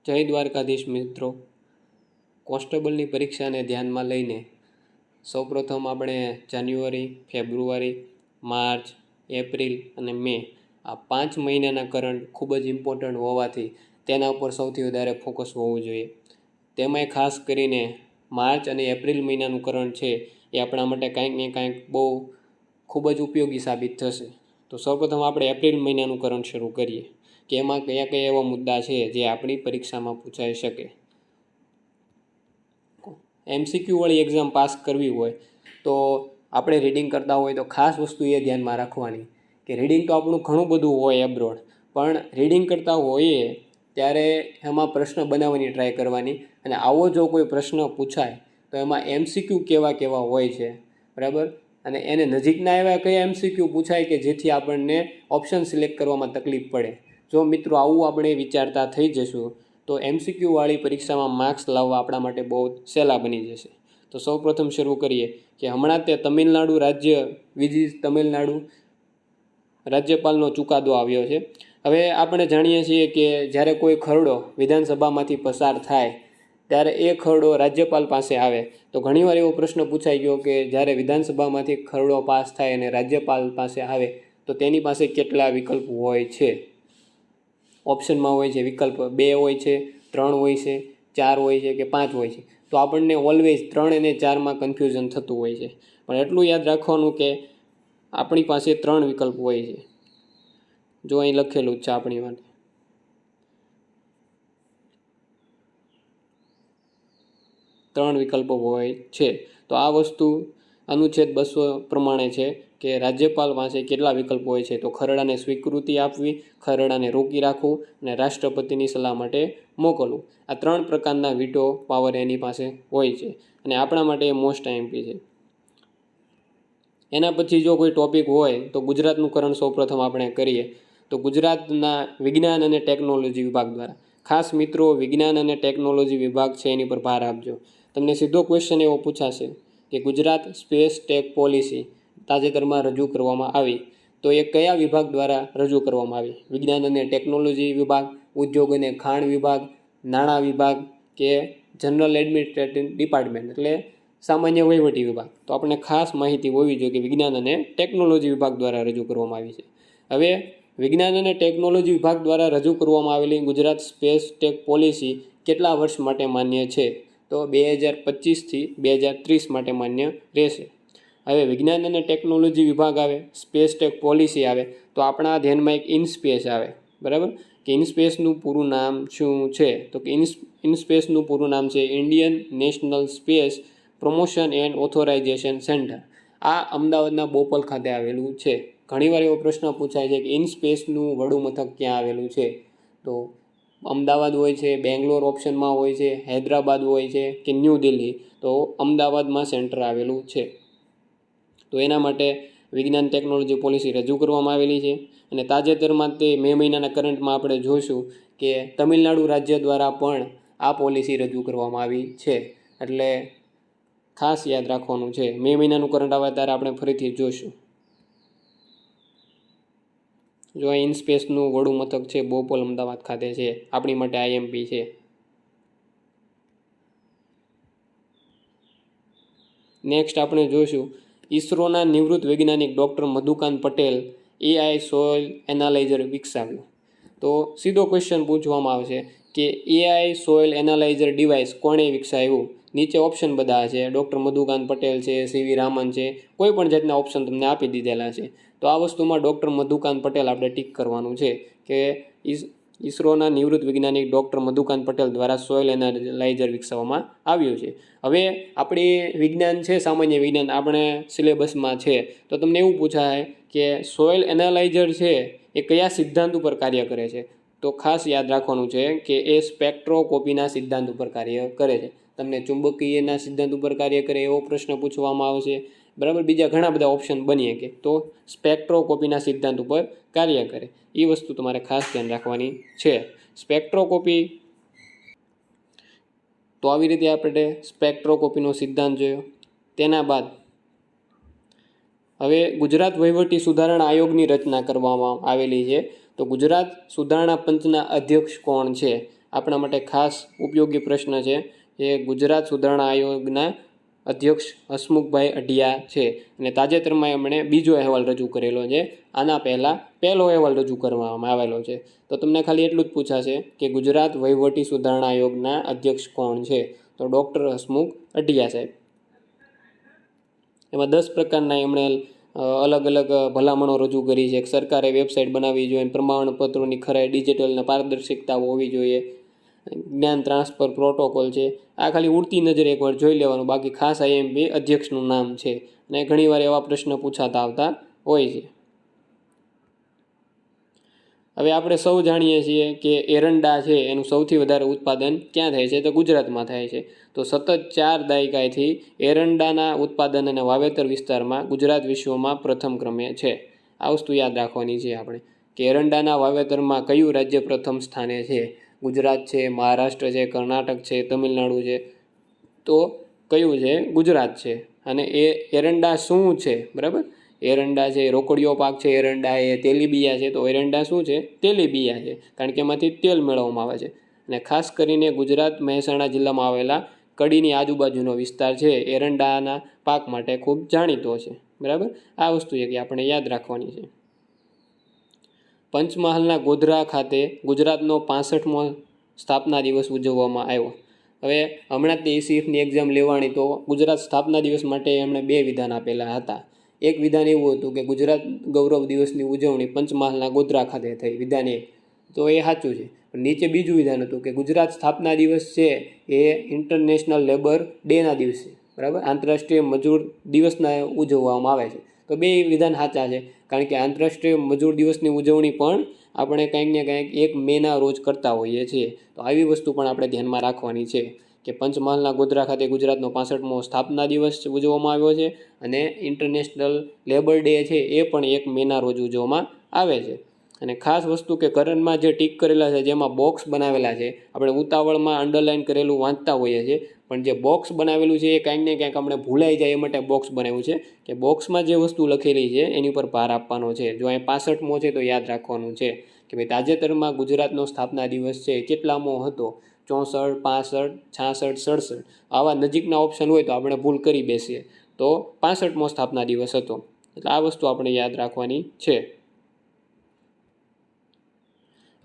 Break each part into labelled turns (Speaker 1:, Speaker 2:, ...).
Speaker 1: જય દ્વારકાધીશ મિત્રો, કોન્સ્ટેબલની પરીક્ષાને ધ્યાનમાં લઈને સૌપ્રથમ આપણે જાન્યુઆરી, ફેબ્રુઆરી, માર્ચ, એપ્રિલ અને મે આ 5 મહિનાના કરંટ ખૂબ જ ઇમ્પોર્ટન્ટ હોવાથી તેના ઉપર સૌથી વધારે ફોકસ હોવું જોઈએ. તેમાંય ખાસ કરીને માર્ચ અને એપ્રિલ મહિનાનું કરંટ છે એ આપણા માટે કાંઈક ને કાંઈક બહુ ખૂબ જ ઉપયોગી સાબિત થશે. તો સૌપ્રથમ આપણે એપ્રિલ મહિનાનું કરંટ શરૂ કરીએ કે એમાં કયા કયા એવા મુદ્દા છે જે આપણી પરીક્ષામાં પૂછાઈ શકે. MCQ વાળી એક્ઝામ પાસ કરવી હોય તો આપણે રીડિંગ કરતા હોય તો ખાસ વસ્તુ એ ધ્યાનમાં રાખવાની કે રીડિંગ તો આપણું ઘણું બધું હોય એબ્રોડ, પણ રીડિંગ કરતા હોઈએ ત્યારે એમાં પ્રશ્ન બનાવવાની ટ્રાય કરવાની. અને આવો જો કોઈ પ્રશ્ન પૂછાય તો એમાં MCQ કેવા કેવા હોય છે, બરાબર, અને એને નજીકના એવા કયા MCQ પૂછાય કે જેથી આપણને ઓપ્શન સિલેક્ટ કરવામાં તકલીફ પડે. જો મિત્રો આવું આપણે વિચારતા થઈ જશું તો MCQ વાળી પરીક્ષામાં માર્ક્સ લાવવા આપણા માટે બહુ સહેલા બની જશે. તો સૌપ્રથમ શરૂ કરીએ કે હમણાં તે તમિલનાડુ તમિલનાડુ રાજ્યપાલનો ચુકાદો આવ્યો છે. હવે આપણે જાણીએ છીએ કે જ્યારે કોઈ ખરડો વિધાનસભામાંથી પસાર થાય ત્યારે એ ખરડો રાજ્યપાલ પાસે આવે. તો ઘણીવાર એવો પ્રશ્ન પૂછાઈ ગયો કે જ્યારે વિધાનસભામાંથી ખરડો પાસ થાય અને રાજ્યપાલ પાસે આવે તો તેની પાસે કેટલા વિકલ્પ હોય છે. ઓપ્શનમાં હોય છે વિકલ્પ 2 હોય છે, 3 હોય છે, 4 હોય છે કે 5 હોય છે. તો આપણને ઓલવેઝ 3 અને 4માં કન્ફ્યુઝન થતું હોય છે, પણ એટલું યાદ રાખવાનું કે આપણી પાસે 3 વિકલ્પ હોય છે. જો અહીં લખેલું જ છે આપણી માટે 3 વિકલ્પો હોય છે. તો આ વસ્તુ અનુચ્છેદ 200 પ્રમાણે છે કે રાજ્યપાલ પાસે કેટલા વિકલ્પો હોય છે. તો ખરડાને સ્વીકૃતિ આપવી, ખરડાને રોકી રાખવું અને રાષ્ટ્રપતિની સલાહ માટે મોકલવું. આ 3 પ્રકારના વીટો પાવર એની પાસે હોય છે અને આપણા માટે એ મોસ્ટ આઈએમપી છે. એના પછી જો કોઈ ટોપિક હોય તો ગુજરાતનું કરંટ સૌપ્રથમ આપણે કરીએ. તો ગુજરાતના વિજ્ઞાન અને ટેકનોલોજી વિભાગ દ્વારા, ખાસ મિત્રો વિજ્ઞાન અને ટેકનોલોજી વિભાગ છે એની પર ભાર આપજો. તમને સીધો ક્વેશ્ચન એવો પૂછાશે કે ગુજરાત સ્પેસ ટેક પોલિસી તાજેતરમાં રજૂ કરવામાં આવી, તો એ કયા વિભાગ દ્વારા રજૂ કરવામાં આવી? વિજ્ઞાન અને ટેકનોલોજી વિભાગ, ઉદ્યોગ અને ખાણ વિભાગ, નાણાં વિભાગ કે જનરલ એડમિનિસ્ટ્રેટિવ ડિપાર્ટમેન્ટ એટલે સામાન્ય વહીવટી વિભાગ? તો આપણે ખાસ માહિતી હોવી જોઈએ કે વિજ્ઞાન અને ટેકનોલોજી વિભાગ દ્વારા રજૂ કરવામાં આવી છે. હવે વિજ્ઞાન અને ટેકનોલોજી વિભાગ દ્વારા રજૂ કરવામાં આવેલી ગુજરાત સ્પેસ ટેક પોલિસી કેટલા વર્ષ માટે માન્ય છે? તો 2025થી 2030 માટે માન્ય રહેશે. હવે વિજ્ઞાન અને ટેકનોલોજી વિભાગ આવે, સ્પેસ ટેક પોલિસી આવે, તો આપણા ધ્યાનમાં એક ઇનસ્પેસ આવે, બરાબર, કે ઇનસ્પેસનું પૂરું નામ શું છે? તો કે ઇનસ્પેસનું પૂરું નામ છે Indian national space promotion and authorisation centre. આ અમદાવાદના બોપલ ખાતે આવેલું છે. ઘણીવાર એવો પ્રશ્ન પૂછાય છે કે ઇનસ્પેસનું વડું મથક ક્યાં આવેલું છે? તો અમદાવાદ હોય છે, બેંગ્લોર ઓપ્શનમાં હોય છે, હૈદરાબાદ હોય છે કે ન્યૂ દિલ્હી? તો અમદાવાદમાં સેન્ટર આવેલું છે. તો એના માટે વિજ્ઞાન ટેકનોલોજી પોલિસી રજૂ કરવામાં આવેલી છે. અને તાજેતરમાં તે મે મહિનાના કરંટમાં આપણે જોઈશું કે તમિલનાડુ રાજ્ય દ્વારા પણ આ પોલિસી રજૂ કરવામાં આવી છે. એટલે ખાસ યાદ રાખવાનું છે. મે મહિનાનું કરંટ આવે ત્યારે આપણે ફરીથી જોઈશું. જો આ ઇનસ્પેસનું વડું મથક છે બોપલ અમદાવાદ ખાતે છે, આપણી માટે આઈએમપી છે. નેક્સ્ટ આપણે જોઈશું ઈસરોના નિવૃત્ત વૈજ્ઞાનિક doctor Madhukant Patel AI soil analyser વિકસાવ્યું. તો સીધો ક્વેશ્ચન પૂછવામાં આવશે કે AI સોઇલ એનાલાઇઝર ડિવાઇસ કોણે વિકસાવ્યું? નીચે ઓપ્શન બધા છે, ડૉક્ટર મધુકાંત પટેલ છે, CV રામન છે, કોઈ પણ જાતના ઓપ્શન તમને આપી દીધેલા છે. તો આ વસ્તુમાં ડૉક્ટર મધુકાંત પટેલ આપણે ટીક કરવાનું છે કે ઈસરોના નિવૃત્ત વૈજ્ઞાનિક ડૉક્ટર મધુકાંત પટેલ દ્વારા સોઇલ એનાલાઇઝર વિકસાવવામાં આવ્યું છે. હવે આપણી વિજ્ઞાન છે, સામાન્ય વિજ્ઞાન આપણે સિલેબસમાં છે, તો તમને એવું પૂછાય કે સોઇલ એનાલાઇઝર છે એ કયા સિદ્ધાંત ઉપર કાર્ય કરે છે? તો ખાસ યાદ રાખવાનું છે કે એ સ્પેક્ટ્રોસ્કોપીના સિદ્ધાંત ઉપર કાર્ય કરે છે. તમને ચુંબકીયના સિદ્ધાંત ઉપર કાર્ય કરે એવો પ્રશ્ન પૂછવામાં આવશે, બરાબર. બીજા ઘણા બધા ઓપ્શન બની શકે, તો સ્પેક્ટ્રોસ્કોપીના સિદ્ધાંત ઉપર કાર્ય કરે એ વસ્તુ તમારે ખાસ ધ્યાન રાખવાની છે. સ્પેક્ટ્રોસ્કોપી, તો આવી રીતે આપણે સ્પેક્ટ્રોસ્કોપીનો સિદ્ધાંત જોયો. તેના બાદ હવે ગુજરાત વહીવટી સુધારણા આયોગની રચના કરવામાં આવેલી છે. તો ગુજરાત સુધારણા પંચના અધ્યક્ષ કોણ છે? આપણા માટે ખાસ ઉપયોગી પ્રશ્ન છે. એ ગુજરાત સુધારણા આયોગના અધ્યક્ષ હસમુખભાઈ અઢિયા છે અને તાજેતરમાં એમણે બીજો અહેવાલ રજૂ કરેલો છે. આના પહેલાં પહેલો અહેવાલ રજૂ કરવામાં આવેલો છે. તો તમને ખાલી એટલું જ પૂછાશે કે ગુજરાત વહીવટી સુધારણા આયોગના અધ્યક્ષ કોણ છે? તો ડૉક્ટર હસમુખ અઢિયા સાહેબ. એમાં 10 પ્રકારના એમણે અલગ અલગ ભલામણો રજૂ કરી છે. સરકારે વેબસાઇટ બનાવવી જોઈએ, પ્રમાણપત્રોની ખરાઈ, ડિજિટલ અને પારદર્શિકતાઓ હોવી જોઈએ, જ્ઞાન ટ્રાન્સફર પ્રોટોકોલ છે. આ ખાલી ઉડતી નજરે એકવાર જોઈ લેવાનું. બાકી ખાસ આઈએમપી અધ્યક્ષનું નામ છે અને ઘણીવાર એવા પ્રશ્ન પૂછાતા આવતા હોય છે. હવે આપણે સૌ જાણીએ છીએ કે એરંડા છે એનું સૌથી વધારે ઉત્પાદન ક્યાં થાય છે? તો ગુજરાતમાં થાય છે. તો સતત 4 દાયકાથી એરંડાના ઉત્પાદન અને વાવેતર વિસ્તારમાં ગુજરાત વિશ્વમાં પ્રથમ ક્રમે છે. આ વસ્તુ યાદ રાખવાની છે આપણે કે એરંડાના વાવેતરમાં કયું રાજ્ય પ્રથમ સ્થાને છે? ગુજરાત છે, મહારાષ્ટ્ર છે, કર્ણાટક છે, તમિલનાડુ છે. તો કયું છે? ગુજરાત છે. અને એ એરંડા શું છે? બરાબર, એરંડા છે રોકડીયો પાક છે, એરંડા એ તેલીબિયા છે. તો એરંડા શું છે? તેલીબિયા છે, કારણ કે એમાંથી તેલ મેળવવામાં આવે છે. અને ખાસ કરીને ગુજરાત મહેસાણા જિલ્લામાં આવેલા કડીની આજુબાજુનો વિસ્તાર છે એરંડાના પાક માટે ખૂબ જાણીતો છે. બરાબર, આ વસ્તુ છે કે આપણે યાદ રાખવાની છે. પંચમહાલના ગોધરા ખાતે ગુજરાતનો 65મો સ્થાપના દિવસ ઉજવવામાં આવ્યો. હવે હમણાં તે ઈસીએફની એક્ઝામ લેવાની, તો ગુજરાત સ્થાપના દિવસ માટે એમણે 2 વિધાન આપેલા હતા. એક વિધાન એવું હતું કે ગુજરાત ગૌરવ દિવસની ઉજવણી પંચમહાલના ગોધરા ખાતે થઈ, વિધાન 1. તો એ સાચું છે. પણ નીચે બીજું વિધાન હતું કે ગુજરાત સ્થાપના દિવસ છે એ ઇન્ટરનેશનલ લેબર ડેના દિવસે, બરાબર, આંતરરાષ્ટ્રીય મજૂર દિવસના ઉજવવામાં આવે છે. તો 2 વિધાન સાચા છે, કારણ કે આંતરરાષ્ટ્રીય મજૂર દિવસની ઉજવણી પણ આપણે કંઈક ને કંઈક 1 મેના રોજ કરતા હોઈએ છીએ. તો આવી વસ્તુ પણ આપણે ધ્યાનમાં રાખવાની છે કે પંચમહાલના ગોધરા ખાતે ગુજરાતનો 65મો સ્થાપના દિવસ ઉજવવામાં આવ્યો છે અને ઇન્ટરનેશનલ લેબર ડે છે એ પણ 1 મેના રોજ ઉજવવામાં આવે છે. અને ખાસ વસ્તુ કે કરંટમાં જે ટીક કરેલા છે, જેમાં બોક્સ બનાવેલા છે, આપણે ઉતાવળમાં અંડરલાઇન કરેલું વાંચતા હોઈએ છીએ, પણ જે બોક્સ બનાવેલું છે એ ક્યાંક ને ક્યાંક આપણે ભૂલાઈ જાય એ માટે બોક્સ બનાવ્યું છે કે બોક્સમાં જે વસ્તુ લખેલી છે એની ઉપર ભાર આપવાનો છે. જો અહીં 65મો છે તો યાદ રાખવાનું છે કે ભાઈ તાજેતરમાં ગુજરાતનો સ્થાપના દિવસ છે કેટલામો હતો? 64, 65, 66, 67. આવા નજીકના ઓપ્શન હોય તો આપણે ભૂલ કરી બેસીએ. તો 65મો સ્થાપના દિવસ હતો. એટલે આ વસ્તુ આપણે યાદ રાખવાની છે.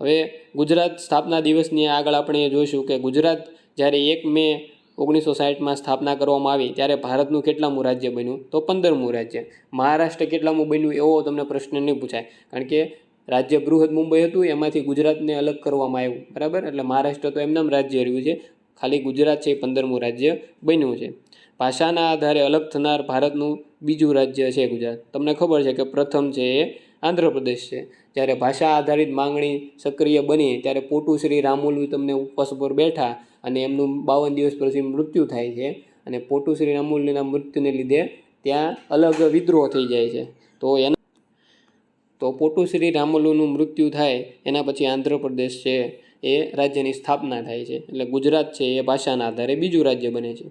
Speaker 1: હવે ગુજરાત સ્થાપના દિવસની આગળ આપણે એ જોઈશું કે ગુજરાત જ્યારે 1 મે 1960માં સ્થાપના કરવામાં આવી ત્યારે ભારતનું કેટલામું રાજ્ય બન્યું? તો 15મું રાજ્ય. મહારાષ્ટ્ર કેટલામું બન્યું એવો તમને પ્રશ્ન નહીં પૂછાય, કારણ કે રાજ્ય બૃહદ મુંબઈ હતું, એમાંથી ગુજરાતને અલગ કરવામાં આવ્યું. બરાબર, એટલે મહારાષ્ટ્ર તો એમનામ રાજ્ય રહ્યું છે, ખાલી ગુજરાત છે એ 15મું રાજ્ય બન્યું છે. ભાષાના આધારે અલગ થનાર ભારતનું બીજું રાજ્ય છે ગુજરાત. તમને ખબર છે કે પ્રથમ છે એ આંધ્રપ્રદેશ છે. જ્યારે ભાષા આધારિત માંગણી સક્રિય બની ત્યારે પોટુશ્રી રામુલુ તમને ઉપવાસ પર બેઠા અને એમનું 52 દિવસ પછી મૃત્યુ થાય છે. અને પોટુશ્રી રામુલુના મૃત્યુને લીધે ત્યાં અલગ વિદ્રોહ થઈ જાય છે. તો પોટુશ્રી રામુલુનું મૃત્યુ થાય એના પછી આંધ્રપ્રદેશ છે એ રાજ્યની સ્થાપના થાય છે. એટલે ગુજરાત છે એ ભાષાના આધારે બીજું રાજ્ય બને છે.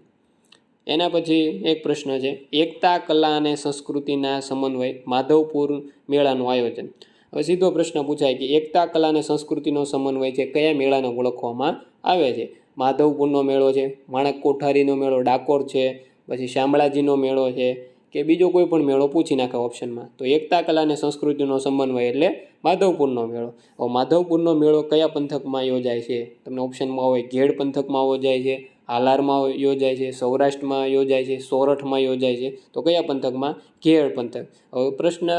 Speaker 1: એના પછી એક પ્રશ્ન છે, એકતા કલા અને સંસ્કૃતિના સમન્વય માધવપુર મેળાનું આયોજન. હવે સીધો પ્રશ્ન પૂછાય કે એકતા કલા અને સંસ્કૃતિનો સમન્વય છે કયા મેળાને ઓળખવામાં આવે છે? માધવપુરનો મેળો છે, માણક કોઠારીનો મેળો ડાકોર છે, પછી શામળાજીનો મેળો છે, કે બીજો કોઈ પણ મેળો પૂછી નાખે ઓપ્શનમાં. તો એકતા કલા અને સંસ્કૃતિનો સમન્વય એટલે માધવપુરનો મેળો. હવે માધવપુરનો મેળો કયા પંથકમાં યોજાય છે? તમને ઓપ્શનમાં હોય ઘેડ પંથકમાં યોજાય છે, હાલારમાં યોજાય છે, સૌરાષ્ટ્રમાં યોજાય છે, સોરઠમાં યોજાય છે. તો કયા પંથકમાં? ઘેડ પંથક. હવે પ્રશ્ન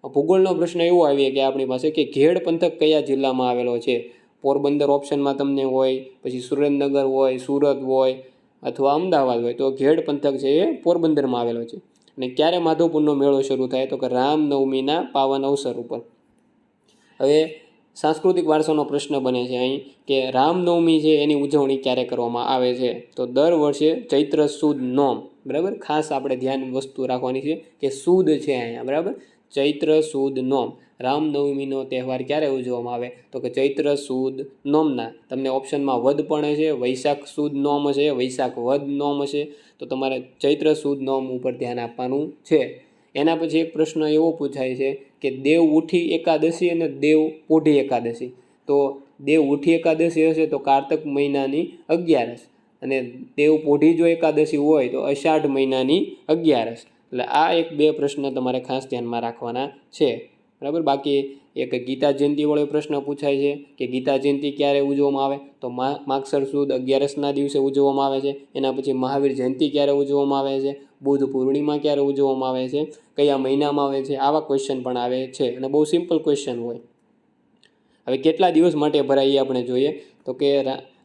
Speaker 1: ભૂગોળનો પ્રશ્ન એવો આવીએ કે આપણી પાસે કે ઘેડ પંથક કયા જિલ્લામાં આવેલો છે? પોરબંદર ઓપ્શનમાં તમને હોય, પછી સુરેન્દ્રનગર હોય, સુરત હોય અથવા અમદાવાદ હોય. તો ઘેડ પંથક છે એ પોરબંદરમાં આવેલો છે. અને ક્યારે માધવપુરનો મેળો શરૂ થાય? તો કે રામનવમીના પાવન અવસર ઉપર. હવે સાંસ્કૃતિક વારસાનો પ્રશ્ન બને છે અહીં કે રામનવમી છે એની ઉજવણી ક્યારે કરવામાં આવે છે? તો દર વર્ષે ચૈત્ર સુદ નોમ. બરાબર, ખાસ આપણે ધ્યાન વસ્તુ રાખવાની છે કે સુદ છે અહીંયા. બરાબર, ચૈત્ર સુદ નોમ. રામનવમીનો તહેવાર ક્યારે ઉજવવામાં આવે? તો કે ચૈત્ર સુદ નોમના. તમને ઓપ્શનમાં વદ પણ હશે, વૈશાખ સુદ નોમ હશે, વૈશાખ વદ નોમ હશે. તો તમારે ચૈત્ર સુદ નોમ ઉપર ધ્યાન આપવાનું છે. એના પછી એક પ્રશ્ન એવો પૂછાય છે કે દેવ ઉઠી એકાદશી અને દેવ પોઢી એકાદશી. તો દેવ ઉઠી એકાદશી હશે તો કારતક મહિનાની 11 અને દેવ પોઢી જો એકાદશી હોય તો અષાઢ મહિનાની 11. એટલે આ એક બે પ્રશ્ન તમારે ખાસ ધ્યાનમાં રાખવાના છે, બરાબર. બાકી એક ગીતા જયંતિ વાળો પ્રશ્ન પૂછાય છે કે ગીતા જયંતિ ક્યારે ઉજવવામાં આવે, તો માગસર સુદ 11ના દિવસે ઉજવવામાં આવે છે. એના પછી મહાવીર જયંતિ ક્યારે ઉજવવામાં આવે છે, બુધ પૂર્ણિમા ક્યારે ઉજવવામાં આવે છે, કયા મહિનામાં આવે છે, આવા ક્વેશ્ચન પણ આવે છે અને બહુ સિમ્પલ ક્વેશ્ચન હોય. હવે કેટલા દિવસ માટે ભરાય એ આપણે જોઈએ તો કે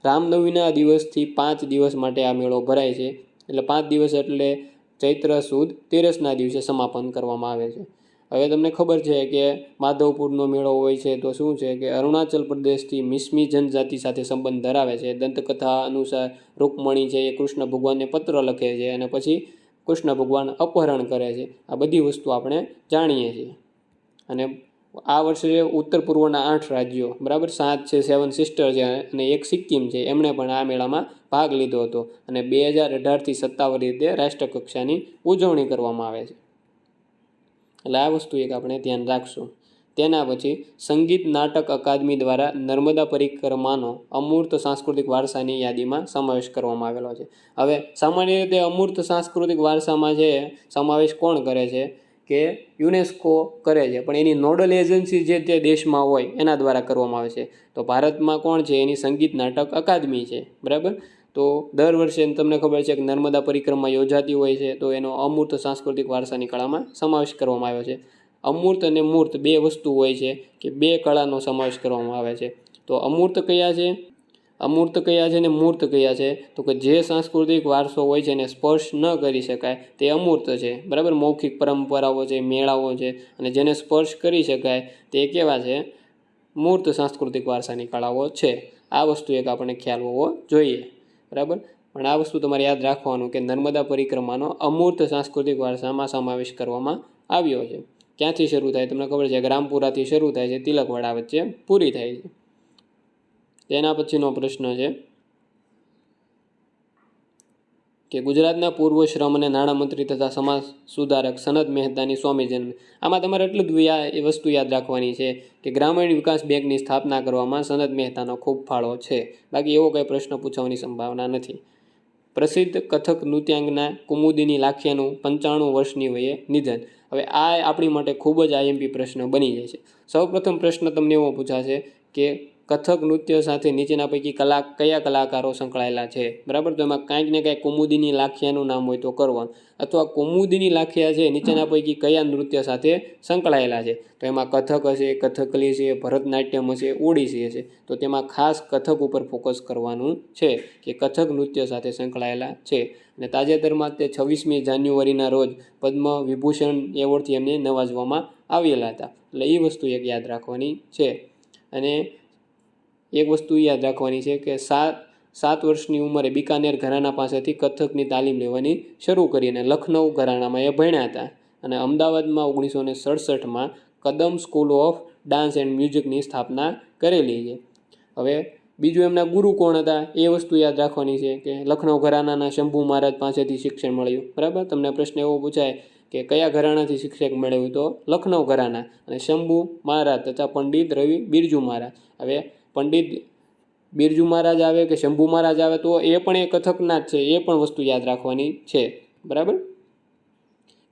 Speaker 1: રામનવમીના દિવસથી 5 દિવસ માટે આ મેળો ભરાય છે. એટલે 5 દિવસ એટલે ચૈત્ર સુદ 13ના દિવસે સમાપન કરવામાં આવે છે. હવે તમને ખબર છે કે માધવપુરનો મેળો હોય છે તો શું છે કે અરુણાચલ પ્રદેશથી મિશ્મી જનજાતિ સાથે સંબંધ ધરાવે છે. દંતકથા અનુસાર રૂકમણી છે એ કૃષ્ણ ભગવાનને પત્ર લખે છે અને પછી કૃષ્ણ ભગવાન અપહરણ કરે છે. આ બધી વસ્તુ આપણે જાણીએ છીએ. અને આ વર્ષે ઉત્તર પૂર્વના 8 રાજ્યો, બરાબર, 7 છે, 7 સિસ્ટર છે અને એક સિક્કિમ છે, એમણે પણ આ મેળામાં ભાગ લીધો હતો અને 2018થી સત્તાવાર રીતે રાષ્ટ્રકક્ષાની ઉજવણી કરવામાં આવે છે. એટલે આ વસ્તુ એક આપણે ધ્યાન રાખશું. તેના પછી સંગીત નાટક અકાદમી દ્વારા નર્મદા પરિક્રમાનો અમૂર્ત સાંસ્કૃતિક વારસાની યાદીમાં સમાવેશ કરવામાં આવેલો છે. હવે સામાન્ય રીતે અમૂર્ત સાંસ્કૃતિક વારસામાં જે સમાવેશ કોણ કરે છે કે યુનેસ્કો કરે છે, પણ એની નોડલ એજન્સી જે તે દેશમાં હોય એના દ્વારા કરવામાં આવે છે. તો ભારતમાં કોણ છે, એની સંગીત નાટક અકાદમી છે, બરાબર. તો દર વર્ષે તમને ખબર છે કે નર્મદા પરિક્રમા યોજાતી હોય છે તો એનો અમૂર્ત સાંસ્કૃતિક વારસાની કળામાં સમાવેશ કરવામાં આવ્યો છે. અમૂર્ત અને મૂર્ત બે વસ્તુ હોય છે કે બે કળાનો સમાવેશ કરવામાં આવે છે. તો અમૂર્ત કયા છે ને મૂર્ત કયા છે, તો કે જે સાંસ્કૃતિક વારસો હોય છે એને સ્પર્શ ન કરી શકાય તે અમૂર્ત છે, બરાબર. મૌખિક પરંપરાઓ છે, મેળાઓ છે, અને જેને સ્પર્શ કરી શકાય તે કેવા છે, મૂર્ત સાંસ્કૃતિક વારસાની કળાઓ છે. આ વસ્તુ એક આપણે ખ્યાલ હોવો જોઈએ, બરાબર. પણ આ વસ્તુ તમારે યાદ રાખવાનું કે નર્મદા પરિક્રમાનો અમૂર્ત સાંસ્કૃતિક વારસામાં સમાવેશ કરવામાં આવ્યો છે. ક્યાંથી શરૂ થાય તમને ખબર છે કે રામપુરાથી શરૂ થાય છે, તિલકવાડા વચ્ચે પૂરી થાય છે. તેના પછીનો પ્રશ્ન છે કે ગુજરાતના પૂર્વ શ્રમ અને નાણામંત્રી તથા સમાજ સુધારક સનદ મહેતાની સ્વામી જન્મ. આમાં તમારે એટલું જ એ વસ્તુ યાદ રાખવાની છે કે ગ્રામીણ વિકાસ બેંકની સ્થાપના કરવામાં સનદ મહેતાનો ખૂબ ફાળો છે. બાકી એવો કંઈ પ્રશ્ન પૂછવાની સંભાવના નથી. પ્રસિદ્ધ કથક નૃત્યાંગના કુમુદિની લાખિયાનું 95 વર્ષની વયે નિધન. હવે આ આપણી માટે ખૂબ જ આઈએમપી પ્રશ્ન બની જાય છે. સૌપ્રથમ પ્રશ્ન તમને એવો પૂછાશે કે કથક નૃત્ય સાથે નીચેના પૈકી કયા કલાકારો સંકળાયેલા છે, બરાબર. તો એમાં કાંઈક ને કાંઈક કુમુદિની લાખિયાનું નામ હોય તો કરવાનું, અથવા કુમુદિની લાખિયા છે નીચેના પૈકી કયા નૃત્ય સાથે સંકળાયેલા છે. તો એમાં કથક હશે, કથકલી છે, ભરતનાટ્યમ હશે, ઓડિસી હશે. તો તેમાં ખાસ કથક ઉપર ફોકસ કરવાનું છે કે કથક નૃત્ય સાથે સંકળાયેલા છે. અને તાજેતરમાં તે 26મી જાન્યુઆરીના રોજ પદ્મ વિભૂષણ એવોર્ડથી એમને નવાજવામાં આવેલા હતા. એટલે એ વસ્તુ એક યાદ રાખવાની છે. અને એક વસ્તુ યાદ રાખવાની છે કે 7 વર્ષની ઉંમરે બિકાનેર ઘરાના પાસેથી કથકની તાલીમ લેવાની શરૂ કરી અને લખનઉ ઘરાનામાં એ ભણ્યા હતા. અને અમદાવાદમાં 1967માં કદમ સ્કૂલ ઓફ ડાન્સ એન્ડ મ્યુઝિકની સ્થાપના કરેલી છે. હવે બીજું એમના ગુરુ કોણ હતા એ વસ્તુ યાદ રાખવાની છે કે લખનઉ ઘરાનાના શંભુ મહારાજ પાસેથી શિક્ષણ મળ્યું, બરાબર. તમને પ્રશ્ન એવો પૂછાય કે કયા ઘરાનાથી શિક્ષક મેળવ્યું, તો લખનઉ ઘરાના અને શંભુ મહારાજ તથા પંડિત રવિ બિરજુ મહારાજ. હવે પંડિત બિરજુ મહારાજ આવે કે શંભુ મહારાજ આવે તો એ પણ એ કથકના જ છે, એ પણ વસ્તુ યાદ રાખવાની છે, બરાબર.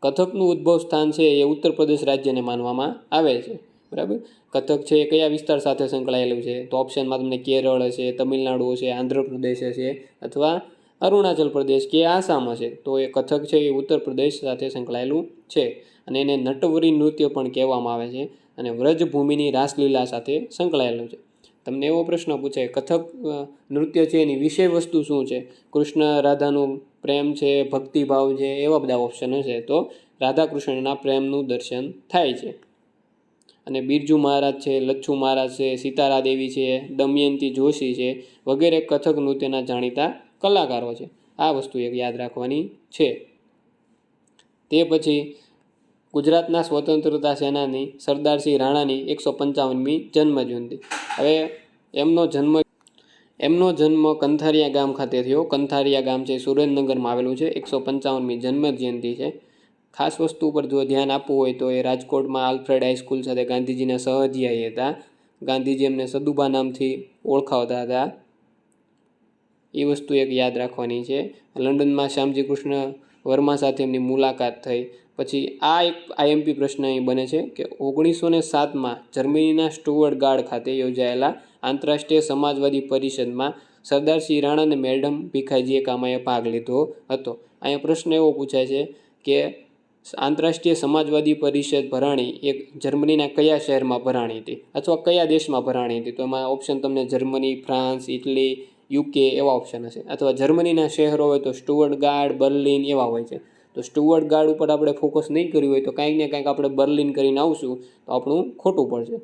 Speaker 1: કથકનું ઉદ્ભવ સ્થાન છે એ ઉત્તર પ્રદેશ રાજ્યને માનવામાં આવે છે, બરાબર. કથક છે એ કયા વિસ્તાર સાથે સંકળાયેલું છે, તો ઓપ્શનમાં તમને કેરળ હશે, તમિલનાડુ હશે, આંધ્રપ્રદેશ હશે, અથવા અરુણાચલ પ્રદેશ કે આસામ હશે. તો એ કથક છે એ ઉત્તર પ્રદેશ સાથે સંકળાયેલું છે. અને એને નટવરી નૃત્ય પણ કહેવામાં આવે છે અને વ્રજભૂમિની રાસલીલા સાથે સંકળાયેલું છે. તમને એવો પ્રશ્ન પૂછાય કથક નૃત્ય છે એની વિષય વસ્તુ શું છે, કૃષ્ણ રાધાનું પ્રેમ છે, ભક્તિભાવ છે, એવા બધા ઓપ્શન હશે. તો રાધા કૃષ્ણના પ્રેમનું દર્શન થાય છે. અને બિરજુ મહારાજ છે, લચ્છુ મહારાજ છે, સીતારા દેવી છે, દમયંતી જોશી છે વગેરે કથક નૃત્યના જાણીતા કલાકારો છે. આ વસ્તુ એક યાદ રાખવાની છે. તે પછી ગુજરાતના સ્વતંત્રતા સેનાની સરદારસિંહ રાણાની 155મી જન્મજયંતિ. હવે એમનો જન્મ કંથારિયા ગામ ખાતે થયો. કંથારિયા ગામ છે સુરેન્દ્રનગરમાં આવેલું છે. 155મી જન્મજયંતિ છે. ખાસ વસ્તુ ઉપર જો ધ્યાન આપવું હોય તો એ રાજકોટમાં આલ્ફ્રેડ હાઈસ્કૂલ સાથે ગાંધીજીના સહઅધ્યાયી હતા. ગાંધીજી એમને સદુભા નામથી ઓળખાવતા હતા. એ વસ્તુ એક યાદ રાખવાની છે. લંડનમાં શ્યામજી કૃષ્ણ વર્મા સાથે એમની મુલાકાત થઈ. પછી આ એક આઈએમપી પ્રશ્ન અહીં બને છે કે 1907માં જર્મનીના સ્ટુઅર્ટગાર્ડ ખાતે યોજાયેલા આંતરરાષ્ટ્રીય સમાજવાદી પરિષદમાં સરદારસિંહ રાણા અને મેડમ ભીખાઈજીએ કામાએ ભાગ લીધો હતો. અહીંયા પ્રશ્ન એવો પૂછાય છે કે આંતરરાષ્ટ્રીય સમાજવાદી પરિષદ ભરાણી એક જર્મનીના કયા શહેરમાં ભરાણી હતી અથવા કયા દેશમાં ભરાણી હતી? તો એમાં ઓપ્શન તમને જર્મની, ફ્રાન્સ, ઇટલી, યુકે એવા ઓપ્શન હશે. અથવા જર્મનીના શહેરો હોય તો સ્ટુઅર્ટગાર્ડ, બર્લિન એવા હોય છે. તો સ્ટુઅર્ટગાર્ડ ઉપર આપણે ફોકસ નહીં કર્યું હોય તો કાંઈક ને કાંઈક આપણે બર્લિન કરીને આવશું તો આપણું ખોટું પડશે.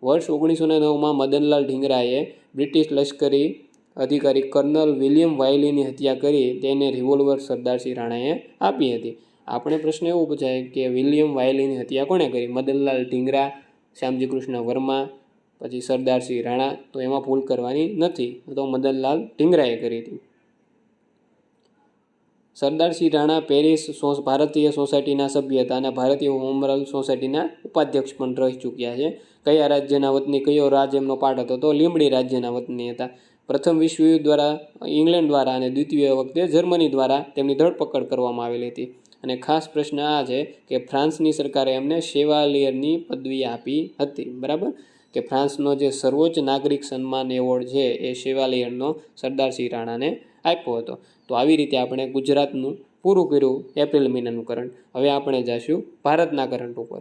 Speaker 1: વર્ષ 1909માં મદનલાલ ઢીંગરાએ બ્રિટિશ લશ્કરી અધિકારી કર્નલ વિલિયમ વાયલીની હત્યા કરી તેને રિવોલ્વર સરદારસિંહ રાણાએ આપી હતી. આપણે પ્રશ્ન એવો પૂછાય કે વિલિયમ વાયલીની હત્યા કોણે કરી? મદનલાલ ઢીંગરા, શ્યામજી કૃષ્ણ વર્મા, પછી સરદારસિંહ રાણા. તો એમાં ભૂલ કરવાની નથી, તો મદનલાલ ઢીંગરાએ કરી હતી. સરદારસિંહ રાણા પેરિસ ભારતીય સોસાયટીના સભ્ય હતા અને ભારતીય હોમ રૂલ સોસાયટીના ઉપાધ્યક્ષ પણ રહી ચૂક્યા છે. કયા રાજ્યના વતની, કયો રાજ્ય એમનો પાર્ટ હતો? તો લીંબડી રાજ્યના વતની હતા. પ્રથમ વિશ્વયુદ્ધ દ્વારા ઇંગ્લેન્ડ દ્વારા અને દ્વિતીય વખતે જર્મની દ્વારા તેમની ધરપકડ કરવામાં આવેલી હતી. અને ખાસ પ્રશ્ન આ છે કે ફ્રાન્સની સરકારે એમને શેવાલિયરની પદવી આપી હતી. બરાબર, કે ફ્રાન્સનો જે સર્વોચ્ચ નાગરિક સન્માન એવોર્ડ છે એ શેવાલિયરનો સરદારસિંહ રાણાને આપ્યો હતો. તો આવી રીતે આપણે ગુજરાતનું પૂરું કર્યું એપ્રિલ મહિનાનું કરંટ. હવે આપણે જઈશું ભારતના કરંટ ઉપર.